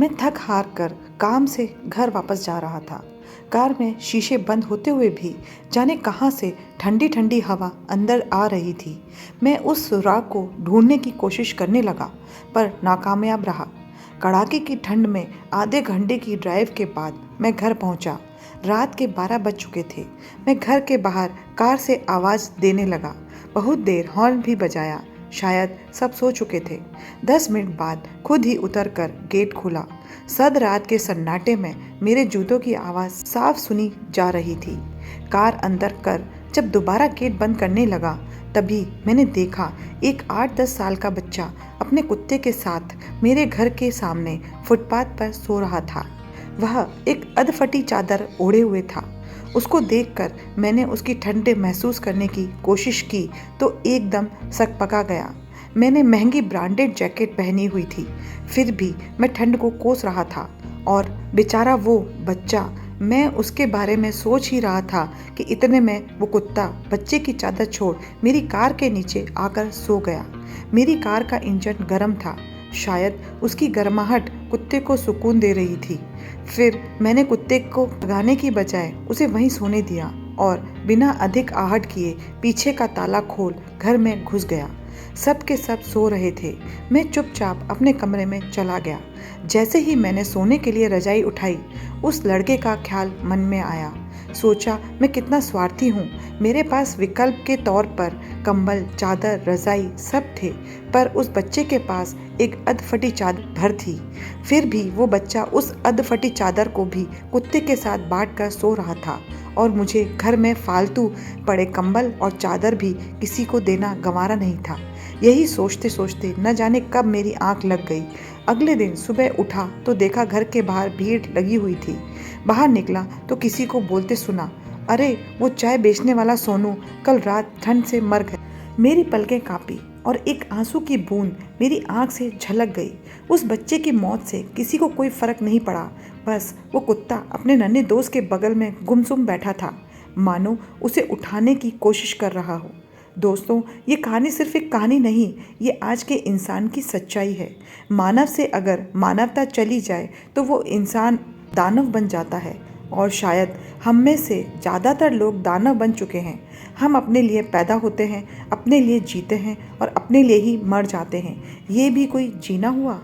मैं थक हार कर काम से घर वापस जा रहा था। कार में शीशे बंद होते हुए भी जाने कहाँ से ठंडी ठंडी हवा अंदर आ रही थी। मैं उस सुराग को ढूंढने की कोशिश करने लगा, पर नाकामयाब रहा। कड़ाके की ठंड में आधे घंटे की ड्राइव के बाद मैं घर पहुंचा। रात के 12 बज चुके थे। मैं घर के बाहर कार से आवाज़ देने लगा। बहुत देर हॉर्न भी बजाया। शायद सब सो चुके थे। 10 मिनट बाद खुद ही उतरकर गेट खुला। सद रात के सन्नाटे में मेरे जूतों की आवाज़ साफ सुनी जा रही थी। कार अंदर कर जब दोबारा गेट बंद करने लगा, तभी मैंने देखा एक 8-10 साल का बच्चा अपने कुत्ते के साथ मेरे घर के सामने फुटपाथ पर सो रहा था। वह एक अधफटी चादर ओढ़े हुए था। उसको देखकर मैंने उसकी ठंड महसूस करने की कोशिश की तो एकदम सकपका गया। मैंने महंगी ब्रांडेड जैकेट पहनी हुई थी, फिर भी मैं ठंड को कोस रहा था। और बेचारा वो बच्चा, मैं उसके बारे में सोच ही रहा था कि इतने में वो कुत्ता बच्चे की चादर छोड़ मेरी कार के नीचे आकर सो गया। मेरी कार का इंजन गर्म था। शायद उसकी गर्माहट कुत्ते को सुकून दे रही थी। फिर मैंने कुत्ते को भगाने की बजाय उसे वहीं सोने दिया और बिना अधिक आहट किए पीछे का ताला खोल घर में घुस गया। सब के सब सो रहे थे। मैं चुपचाप अपने कमरे में चला गया। जैसे ही मैंने सोने के लिए रजाई उठाई, उस लड़के का ख्याल मन में आया। सोचा, मैं कितना स्वार्थी हूँ। मेरे पास विकल्प के तौर पर कंबल, चादर, रजाई सब थे, पर उस बच्चे के पास एक अधफटी चादर भर थी। फिर भी वो बच्चा उस अधफटी चादर को भी कुत्ते के साथ बांट कर सो रहा था और मुझे घर में फालतू पड़े कंबल और चादर भी किसी को देना गंवारा नहीं था। यही सोचते सोचते न जाने कब मेरी आंख लग गई। अगले दिन सुबह उठा तो देखा घर के बाहर भीड़ लगी हुई थी। बाहर निकला तो किसी को बोलते सुना, अरे वो चाय बेचने वाला सोनू कल रात ठंड से मर गया। मेरी पलकें कांपी और एक आंसू की बूंद मेरी आंख से झलक गई। उस बच्चे की मौत से किसी को कोई फर्क नहीं पड़ा। बस वो कुत्ता अपने नन्हे दोस्त के बगल में गुमसुम बैठा था, मानो उसे उठाने की कोशिश कर रहा हो। दोस्तों, ये कहानी सिर्फ एक कहानी नहीं, ये आज के इंसान की सच्चाई है। मानव से अगर मानवता चली जाए तो वो इंसान दानव बन जाता है। और शायद हम में से ज़्यादातर लोग दानव बन चुके हैं। हम अपने लिए पैदा होते हैं, अपने लिए जीते हैं और अपने लिए ही मर जाते हैं। ये भी कोई जीना हुआ?